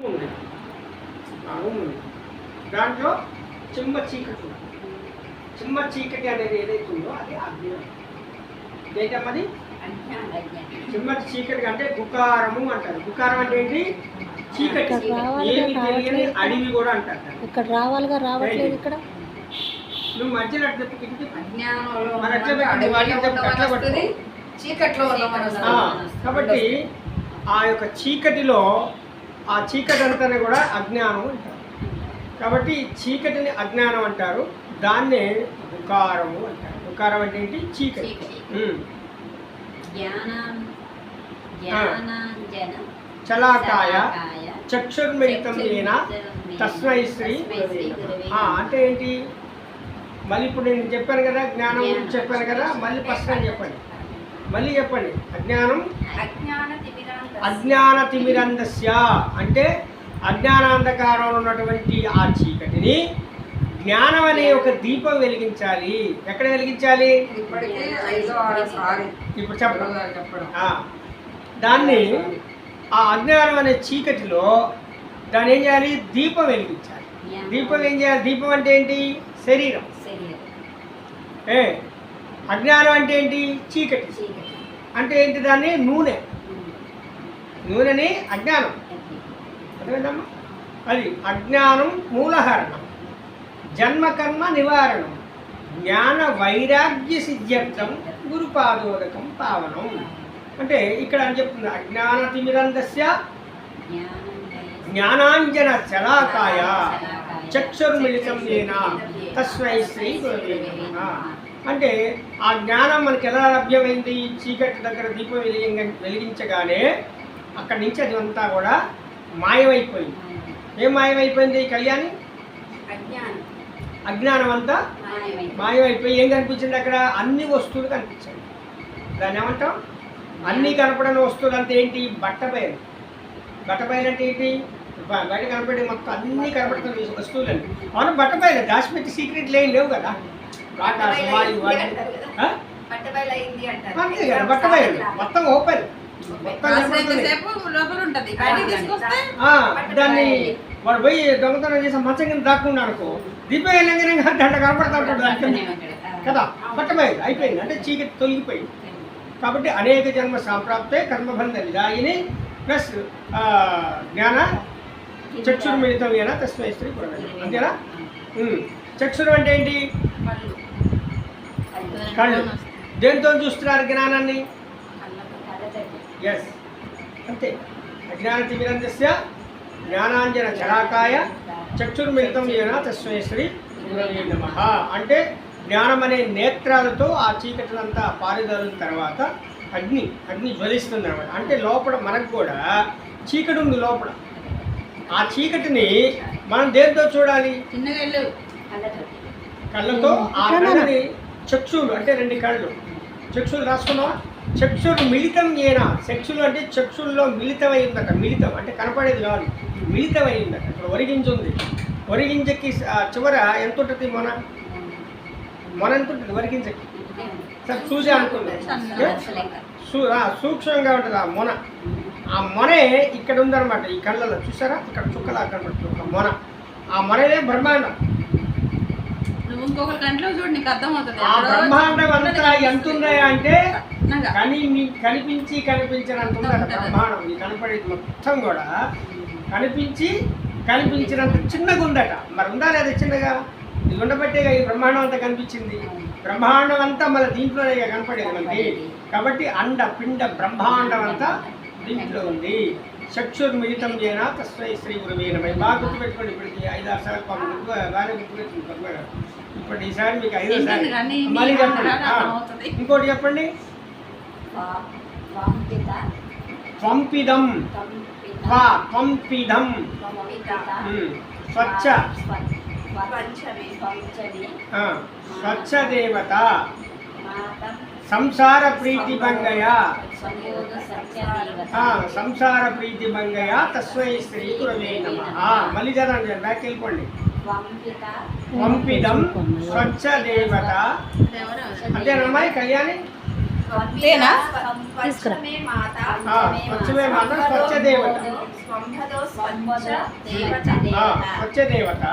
ఉంది ఉంది దాంట్లో చిమ్మ చీకటి చిమ్మ చీకటి అనేది ఏదైతే ఉందో అది అజ్ఞానం. ఏంటమ్మది చిమ్మ చీకటి అంటే గుకారము అంటారు. గుకారం అంటే ఏంటి? చీకటి, ఏమి తెలియని అడవి కూడా అంటారు. ఇక్కడ రావాలిగా, రావట్లేదు. ఇక్కడ నువ్వు మధ్యలో కాబట్టి ఆ యొక్క చీకటిలో ఆ చీకటి అంతా కూడా అజ్ఞానం అంటారు. కాబట్టి చీకటిని అజ్ఞానం అంటారు. దాన్నే గుకారము అంటారు. గుకారం అంటే ఏంటి? చీకటి. చలాకాయ చక్షుర్మిళితం ఏన తస్మై శ్రీ. అంటే ఏంటి? మళ్ళీ ఇప్పుడు నేను చెప్పాను కదా, జ్ఞానం గురించి చెప్పాను కదా, మళ్ళీ ఫస్ట్ అని చెప్పండి, మళ్ళీ చెప్పండి. అజ్ఞానం అజ్ఞాన తిమిరంధస్య అంటే అజ్ఞానాంధకారంలో ఉన్నటువంటి ఆ చీకటిని జ్ఞానం అనే ఒక దీపం వెలిగించాలి. ఎక్కడ వెలిగించాలి? ఇప్పుడు చెప్పడం. దాన్ని ఆ అజ్ఞానం అనే చీకటిలో దాన్ని ఏం చేయాలి? దీపం వెలిగించాలి. దీపం ఏం చేయాలి? దీపం అంటే ఏంటి? శరీరం. అజ్ఞానం అంటే ఏంటి? చీకటి. అంటే ఏంటి? దాన్ని నూనె, నూనెని అజ్ఞానం. అదేంటమ్మా? అది అజ్ఞానం మూలహరణం, జన్మకర్మ నివారణం, జ్ఞాన వైరాగ్య సిద్ధ్యర్థం గురుపాదోదకం పావనం. అంటే ఇక్కడ అని చెప్తుంది, అజ్ఞాన తిమిరంధస్య జ్ఞానాంజన శలాకాయ చక్షుర్మిళితం ఏన తస్మై శ్రీ గురవే నమః. అంటే ఆ జ్ఞానం మనకి ఎలా లభ్యమైంది? చీకటి దగ్గర దీపం వెలిగించగానే అక్కడి నుంచి అది అంతా కూడా మాయమైపోయింది. ఏం మాయమైపోయింది కళ్యాణి? అజ్ఞానం అంతా మాయమైపోయి ఏం కనిపించింది అక్కడ? అన్ని వస్తువులు కనిపించాయి. దాన్ని ఏమంటాం? అన్నీ కనపడని వస్తువులు అంటే ఏంటి? బట్టబయలు. బట్టబయలు అంటే ఏంటి? బయట కనపడే మొత్తం అన్నీ కనపడుతున్న వస్తువులండి. మనం బట్టబయలు దాచిపెట్టి సీక్రెట్లు ఏం లేవు కదా. ఆకాశం, వాయువు, అంతే కదా. బట్టబయలు మొత్తం ఓపెన్, దాన్ని వాడు పోయి దొంగతనం చేసి మంచం కింద దాక్కుండా అనుకో, దీపం వెళ్ళంగానే గంట కనపడతా ఉంటాడు దాని కదా. బట్టబయలు అయిపోయింది అంటే చీకటి తొలగిపోయింది. కాబట్టి అనేక జన్మ సంప్రాప్తే కర్మబంధ విదాయిని ప్లస్ జ్ఞాన చక్షుర్మిళితం ఏన తస్మై శ్రీ గురవే నమః. అంతేనా? చక్షురు అంటే ఏంటి? కళ్ళు. దేంతో చూస్తున్నారు జ్ఞానాన్ని? ఎస్, అంతే. అజ్ఞాన తిమిరంధస్య జ్ఞానాంజన శలాకాయ చక్షుర్మిళితం ఏన తస్మై శ్రీ గురవే నమః. అంటే జ్ఞానం అనే నేత్రాలతో ఆ చీకటినంతా పారిదోలిన తర్వాత అగ్ని జ్వలిస్తుంది అనమాట. అంటే లోపల మనకు కూడా చీకటి ఉంది లోపల. ఆ చీకటిని మనం దేంతో చూడాలి? కళ్ళతో. ఆ కళ్ళని చక్షులు అంటే రెండు కళ్ళు, చక్షులు రాసుకున్నావా? చక్షులు మిళితం ఏన. చక్షులు అంటే చక్షుల్లో మిళితమై ఉందట. మిళితం అంటే కనపడేది కాదు, మిళితమై ఉందట. ఇప్పుడు వరిగింజ ఉంది, వరిగింజకి చివర ఎంత ఉంటుంది? మొన ఎంత ఉంటుంది వరిగింజకి? సార్ చూసే అనుకున్నాను, సూక్ష్మంగా ఉంటుంది ఆ మొన. ఆ మొనే ఇక్కడ ఉందన్నమాట. ఈ కళ్ళలో చూసారా? ఇక్కడ చుక్కలా కనబడుతుంది ఒక మొన. ఆ మొననే బ్రహ్మాండం. ఆ బ్రహ్మాండం అంతా ఎంత ఉన్నాయా అంటే కనిపించినంత ఉందట బ్రహ్మాండం. ఈ కనపడేది మొత్తం కూడా కనిపించినంత చిన్నగా ఉందట. మరి ఉందా లేదా చిన్నగా? ఇది ఉండబట్టేగా ఈ బ్రహ్మాండం అంతా కనిపించింది. బ్రహ్మాండం అంతా మన దీంట్లోనే కనపడేది మనకి. కాబట్టి అండ పిండ బ్రహ్మాండం అంతా దీంట్లో ఉంది. చక్షుర్మిళితం ఏన తస్మై శ్రీ గురవే నమః. బాగా గుర్తుపెట్టుకోండి. ఇప్పటికి 5-6 సార్లు బాగా గుర్తుపెట్టుకుంది. ఇప్పుడు ఈసారి మీకు 5వ సారి మళ్ళీ చెప్పండి. ఇంకోటి చెప్పండి. త్వంపిదం త్వంపిదం స్వచ్ఛ స్వచ్ఛ దేవత సంసార ప్రీతి భంగయ సంసార ప్రీతి భంగయ తస్మై శ్రీ గురవే నమః. మళ్ళీ చదవండి, బ్యాక్ వెళ్ళిపోండి. త్వంపిదం స్వచ్ఛ దేవత. అంతేనమ్మాయి కళ్యాణి? అంతేనా? తీసుకురా. స్వచ్ఛమే మాత స్వచ్ఛ దేవత స్వచ్ఛ దేవత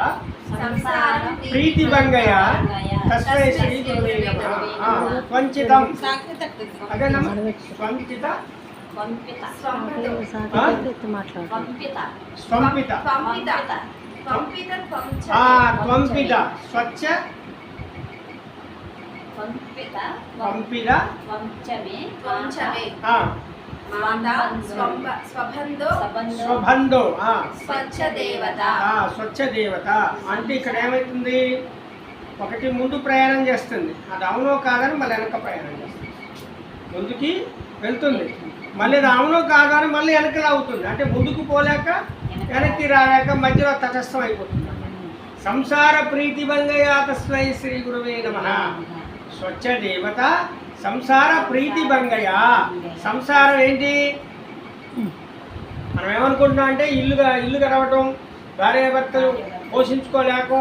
ప్రీతిభంగయ తస్మై శ్రీ గురువే నమః. స్వంచితం అదేనమ్మా స్వంచిత స్వంపిత త్వంపిత స్వచ్ఛ పంపిద స్వబంధో స్వచ్ఛ దేవత అంటే ఇక్కడ ఏమవుతుంది, ఒకటి ముందు ప్రయాణం చేస్తుంది, అది అవునో కాదని మళ్ళీ వెనక ప్రయాణం చేస్తుంది, ముందుకి వెళ్తుంది, మళ్ళీ అది అవునో కాదని మళ్ళీ వెనకలా అవుతుంది, అంటే ముందుకు పోలేక వెనక్కి రాలేక మధ్యలో తటస్థం అయిపోతుంది. సంసార ప్రీతిభంగయా తస్మై శ్రీ గురువే నమః. స్వచ్ఛ దేవత సంసార ప్రీతిభంగయా. సంసారం ఏంటి, మనం ఏమనుకుంటున్నాం అంటే ఇల్లు గడవటం, భార్యాభర్తలు పోషించుకోలేక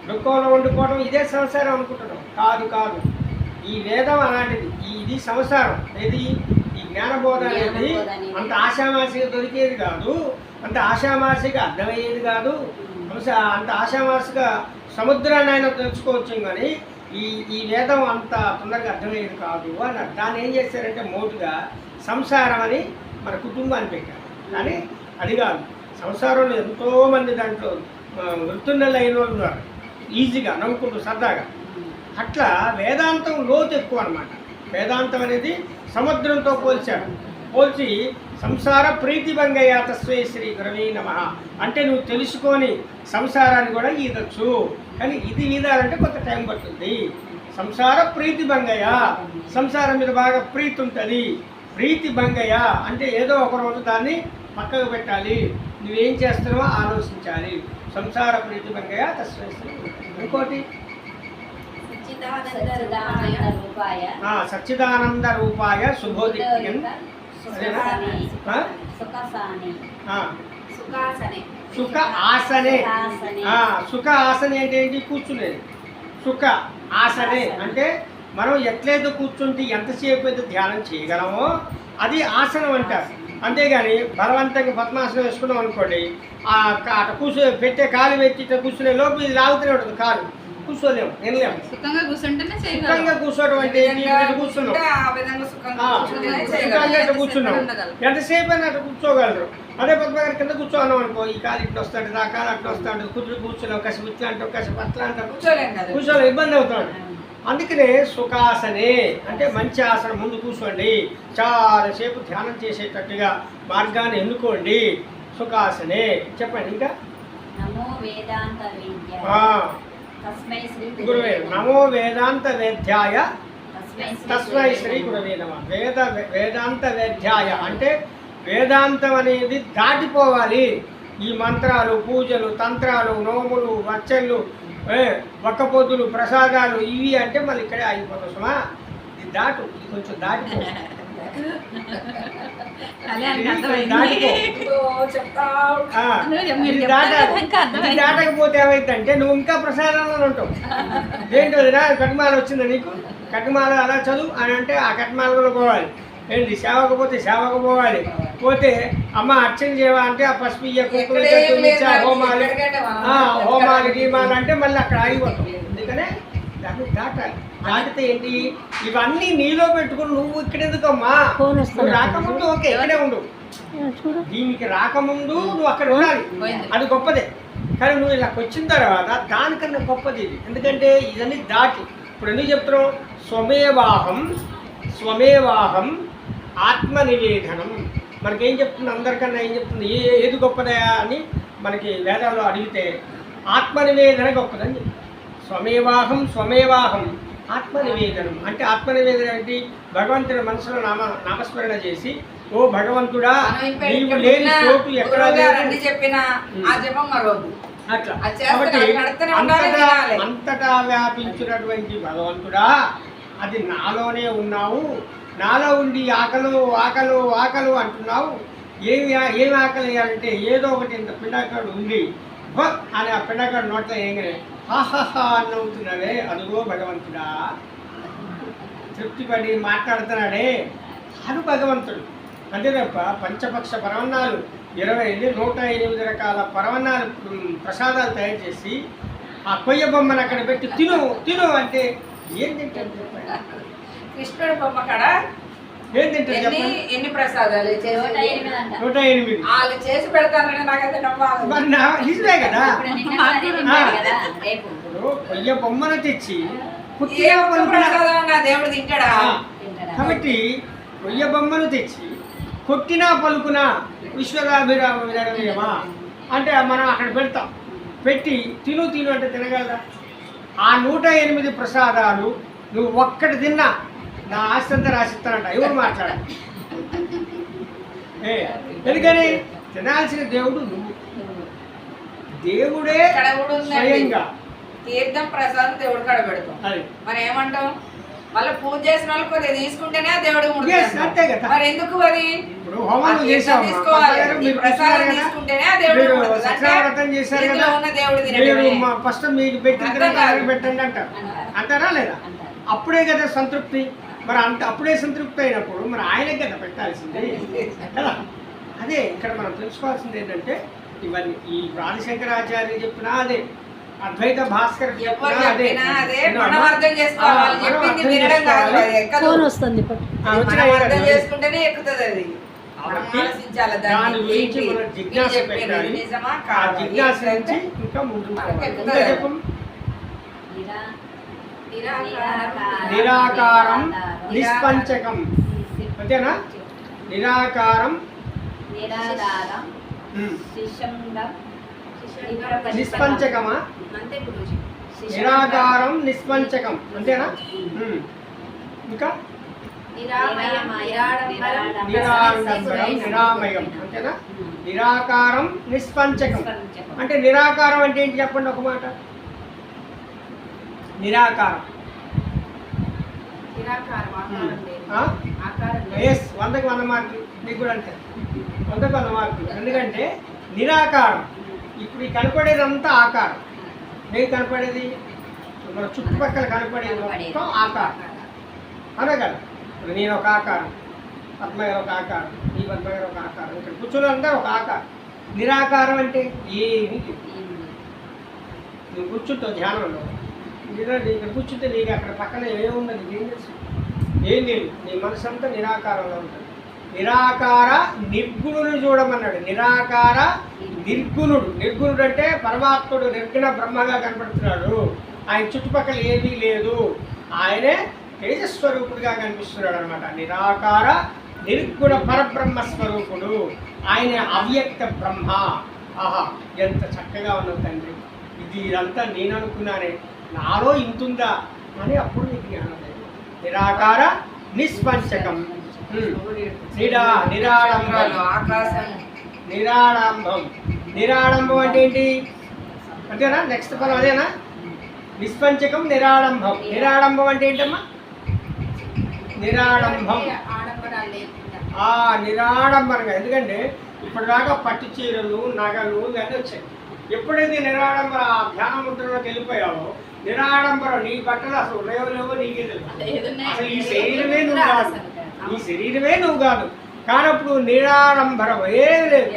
దుఃఖంలో వండుకోవడం, ఇదే సంసారం అనుకుంటున్నాం. కాదు, ఈ వేదం అలాంటిది, ఇది సంసారం. ఏది ఈ జ్ఞానబోధ అనేది అంత ఆషామాసిగా దొరికేది కాదు, అంత ఆషామాసిగా అర్థమయ్యేది కాదు, అంత ఆషామాసిగా సముద్రాన్ని ఆయన తెలుసుకోవచ్చు, కానీ ఈ వేదం అంత తొందరగా అర్థమయ్యేది కాదు అన్నారు. దాన్ని ఏం చేశారంటే మోటుగా సంసారం అని మన కుటుంబాన్ని పెట్టారు. కానీ అది కాదు, సంసారంలో ఎంతోమంది దాంట్లో వృత్తున్నలు అయిన వాళ్ళు ఉన్నారు, ఈజీగా నవ్వుకుంటూ సరదాగా. అట్లా వేదాంతం లోతు ఎక్కువ అనమాట. వేదాంతం అనేది సముద్రంతో పోల్చి సంసార ప్రీతిభంగయా తస్మై శ్రీ గురవే నమః అంటే నువ్వు తెలుసుకొని సంసారాన్ని కూడా ఈదచ్చు, కానీ ఇది ఈదాలంటే కొంత టైం పడుతుంది. సంసార ప్రీతిభంగయా, సంసారం మీద బాగా ప్రీతి ఉంటుంది. ప్రీతిభంగయా అంటే ఏదో ఒక రోజు దాన్ని పక్కకు పెట్టాలి, నువ్వేం చేస్తున్నావో ఆలోచించాలి. సంసార ప్రీతిభంగయా తస్మై శ్రీ. ఇంకోటి సచ్చిదానంద రూపాయ శుభోదిత్యం సుఖ ఆసనే. సుఖ ఆసనే అంటే ఏంటి, కూర్చునేది. సుఖ ఆసనే అంటే మనం ఎట్లయితే కూర్చుంటే ఎంతసేపు అయితే ధ్యానం చేయగలమో అది ఆసనం అంటారు. అంతేగాని బలవంతంగా పద్మాసనం వేసుకున్నాం అనుకోండి, అటు పెట్టే కాలు పెట్టి కూర్చునే లోపు ఇది లాగుతూనే ఉంటుంది, కాలు కూర్చోలేము, వినలేము. సుఖంగా కూర్చోవడం అంటే కూర్చున్నాం, కూర్చున్నాం ఎంతసేపు అయినా అటు కూర్చోగలరు. అదే పద్మగారి కింద కూర్చోన్నాం అనుకో, ఈ కాలు ఇట్లా వస్తాడు, ఆ కాలు అట్లా వస్తాడు, కూర్చున్నాం, కాసేపు ఇట్లా అంటాం, కాసేపు అట్లా అంటాం, కూర్చోలేము, ఇబ్బంది అవుతాడు. అందుకనే సుఖాసనే అంటే మంచి ఆసనం, ముందు కూర్చోండి, చాలాసేపు ధ్యానం చేసేటట్టుగా మార్గాన్ని ఎన్నుకోండి. సుఖాసనే. చెప్పండి ఇంకా. గురువే నమో వేదాంత వేద్యాయ తస్మై శ్రీ గురవే నమః. వేదాంత వేద్యాయ అంటే వేదాంతం అనేది దాటిపోవాలి. ఈ మంత్రాలు, పూజలు, తంత్రాలు, నోములు, వర్చళ్ళు, ఒక్కపొద్దులు, ప్రసాదాలు ఇవి అంటే మళ్ళీ ఇక్కడే ఆగిపోతాం. సుమా ఇది దాటు, ఇది కొంచెం దాటిపో, దాటకపోతే ఏమైందంటే నువ్వు ఇంకా ప్రసాదంలో ఉంటావు. ఏంటోదిరా కట్మాల వచ్చిందా నీకు, కట్మాల అలా చదువు అని అంటే ఆ కట్మాలలో పోవాలి. ఏంటి సేవకు పోతే సేవకు పోవాలి, పోతే అమ్మ అర్చన చేయవా అంటే ఆ పసుపు హోమాలు గీమాలు అంటే మళ్ళీ అక్కడ ఆగిపోతాం. అందుకనే దాన్ని దాటాలి. దాటితే ఏంటి, ఇవన్నీ నీలో పెట్టుకుని నువ్వు ఇక్కడ ఎందుకమ్మా, నువ్వు రాకముందు ఓకే ఇక్కడే ఉండు, దీనికి రాకముందు నువ్వు అక్కడ ఉండాలి, అది గొప్పదే. కానీ నువ్వు ఇలాగ వచ్చిన తర్వాత దానికన్నా గొప్పది ఇది. ఎందుకంటే ఇవన్నీ దాటి ఇప్పుడు ఎందుకు చెప్తున్నావు, స్వమేవాహం ఆత్మ నివేదనం. మనకేం చెప్తుంది, అందరికన్నా ఏం చెప్తుంది, ఏది గొప్పదయా అని మనకి వేదాల్లో అడిగితే ఆత్మ నివేదన గొప్పదని చెప్తుంది. స్వమేవాహం ఆత్మ నివేదనం అంటే ఆత్మ నివేదన ఏంటి, భగవంతుడి మనసులో నామస్మరణ చేసి ఓ భగవంతుడా నీవు లేని చోటు ఎక్కడా అట్లా. కాబట్టి అంతటా వ్యాపించినటువంటి భగవంతుడా అది నాలోనే ఉన్నావు, నాలో ఉండి ఆకలు అంటున్నావు. ఏమి ఆకలి వేయాలంటే ఏదో ఒకటి ఇంత పిండాకాడు ఉంది అని ఆ పిండాకాడు నోట్లో ఏంగనే హాహాహా అని నవ్వుతున్నావే, అదుగో భగవంతుడా. తృప్తి పడి మాట్లాడుతున్నాడే అది భగవంతుడు. అంతే తప్ప పంచపక్ష పరవన్నాలు 108 రకాల పరవన్నాలు ప్రసాదాలు తయారు చేసి ఆ కొయ్య బొమ్మను అక్కడ పెట్టి తిను తిను అంటే ఏం తింటారు చెప్పండి? కృష్ణుడు బొమ్మ కాడ ఏం తింటారు చెప్పండి? ఎన్ని ప్రసాదాలు 108. వాళ్ళు చేసి పెడతానని నాకైతే నమ్మాలి. మరి నిజమే కదా. రేపు ఇప్పుడు కొయ్య బొమ్మను తెచ్చి ఏ పుట్టిన ఒక్క పలుకున ప్రసాదం నా దేవుడు తింటాడా? కాబట్టి కొయ్య బొమ్మను తెచ్చి కొట్టినా పలుకున విశ్వదాభిరామ వినరమేమా అంటే మనం అక్కడ పెడతాం. పెట్టి తిను తిను అంటే తినగలరా? ఆ 108 ప్రసాదాలు నువ్వు ఒక్కటి తిన్నా నా ఆస్తి అంతా రాసిస్తానంట. ఎవరు మాట్లాడాలి? ఎందుకని తినాల్సిన దేవుడు నువ్వు. దేవుడే ఇక్కడ కూడా ఉందండి. స్వయంగా తీర్థం ప్రసాదం దేవుడు కాడ పెడతాం. అది మరి ఏమంటాం? మళ్ళీ పూజ చేసిన వాళ్ళు కొద్దిగా తీసుకుంటేనే ఆ దేవుడు Yes, ముడుతుంది. అంతే కదా. మరి ఎందుకు అది? ఇప్పుడు ఆ హోమం తీర్థం చేసాం తీసుకోవాలి. ఈ ప్రసాదం తీసుకుంటేనే ఆ దేవుడు మీరు ముడుతుంది. అంటే సత్యవ్రతం చేశారు ఇందులో కదా, ఉన్న దేవుడు మీరు తినడమే. ఫస్ట్ మీకు పెట్టిన అర్థం తర్వాత కాదు. ఆయనకి పెట్టండి అంటారు. అంటారా లేదా? అప్పుడే కదా సంతృప్తి. మరి అప్పుడే సంతృప్తి అయినప్పుడు మరి ఆయనకి కదా పెట్టాల్సింది కదా. అదే ఇక్కడ మనం తెలుసుకోవాల్సింది ఏంటంటే ఇవన్నీ ఈ ఆదిశంకరాచార్య చెప్పినా అదే, అద్వైత భాస్కర్ ఎవరు చెప్పినా అదే. చెప్పినా అదే. మనం అర్థం చేసుకోవాలి. వాళ్ళు మనం చెప్పింది అర్థం వినడం కాదు, చేసుకోవాలి. అది ఎక్కదు. ఫోన్ వస్తుంది ఇప్పుడు. వచ్చినా మనం ఏం అర్థం కాదు. చేసుకుంటేనే ఎక్కుతుంది అది. మనం కాబట్టి ఆలోచించాలి దాని దాన్ని. గురించి ఏంటి? మనం జిజ్ఞాస ఇది చెప్పేది పెట్టాలి. నిజమా ఆ కాదా? జిజ్ఞాస ఏంటంటే నుంచి ఇంకా ముందుకు మనకి పోవాలి. ఎక్కుతుంది. ఇంకా చెప్పు. నిరాకారం. నిరాకారం నిస్పంచకం అంతేనా? నిరాకారం నిరాధారం ఉమ్. శిశండం నిస్పంచకమా? అంతే గురూజీ. నిరాకారం నిస్పంచకం అంతేనా? ఉమ్. ఇంకా నిరామయం, నిరాడంబరం, నిరాడంబరం నిరామయం అంతేనా? నిరాకారం నిస్పంచకం అంటే నిరాకారం అంటే ఏంటి చెప్పండి ఒక మాట. నిరాకారం నిరాకారం, ఆకారం లేదు. ఆ? ఆకారం లేదు. ఎస్, 100కి 100 మార్కులు. నీకు కూడా అంతే, 100కి 100 మార్కులు. ఎందుకంటే నిరాకారం ఇప్పుడు ఈ కనపడేదంతా ఆకారం. మీకు కనపడేది మన చుట్టుపక్కల కనపడేది మొత్తం ఆకారం అనే కదా. ఇప్పుడు నేను ఒక ఆకారం, పద్మగారు ఒక ఆకారం, ఈ పద్మగారు ఒక ఆకారం, ఇక్కడ కూర్చోలంతా ఒక ఆకారం. నిరాకారం అంటే ఏమి నువ్వు కూర్చుంటావు ధ్యానంలో, ఇక్కడ కూర్చుంటే నీకు అక్కడ పక్కన ఏముంది నీకు ఏం తెలుసు? ఏం లేదు. నీ మనసు అంతా నిరాకారంలో ఉంటుంది. నిరాకార నిర్గుణుని చూడమన్నాడు. నిరాకార నిర్గుణుడు. నిర్గుణుడు అంటే పరమాత్ముడు నిర్గుణ బ్రహ్మగా కనపడుతున్నాడు. ఆయన చుట్టుపక్కల ఏమీ లేదు, ఆయనే తేజస్వరూపుడుగా కనిపిస్తున్నాడు అనమాట. నిరాకార నిర్గుణ పరబ్రహ్మ స్వరూపుడు, ఆయన అవ్యక్త బ్రహ్మ. ఆహా, ఎంత చక్కగా ఉన్నావు తండ్రి, ఇదంతా నేను అనుకున్నానే, నాలో ఇంతుందా అని అప్పుడు నీకు జ్ఞానం. నిరాకార నిస్పంచకం నిరాడంబం. ఆకాశం. నిరాడంబం. నిరాడంబం అంటే ఏంటి అంతేనా? నెక్స్ట్ పదం అదేనా? నిస్పంచకం నిరాడంబం. నిరాడంబం అంటే ఏంటమ్మా? నిరాడంబం. ఆడంబరాలు లేకుండా. నిరాడంబరంగా. ఎందుకంటే ఇప్పటిదాకా పట్టు చీరలు నగలు ఇవన్నీ వచ్చాయి. ఎప్పుడైతే నిరాడంబర ధ్యాన ముద్రలోకి వెళ్ళిపోయావో, నిరాడంబరం నీ బట్టలు అసలు లేవో నీకే తెలుసు. అసలు ఈ శరీరమే నువ్వు కాదు, ఈ శరీరమే నువ్వు కాదు. కానీ అప్పుడు నిరాడంబరం ఏమి లేదు.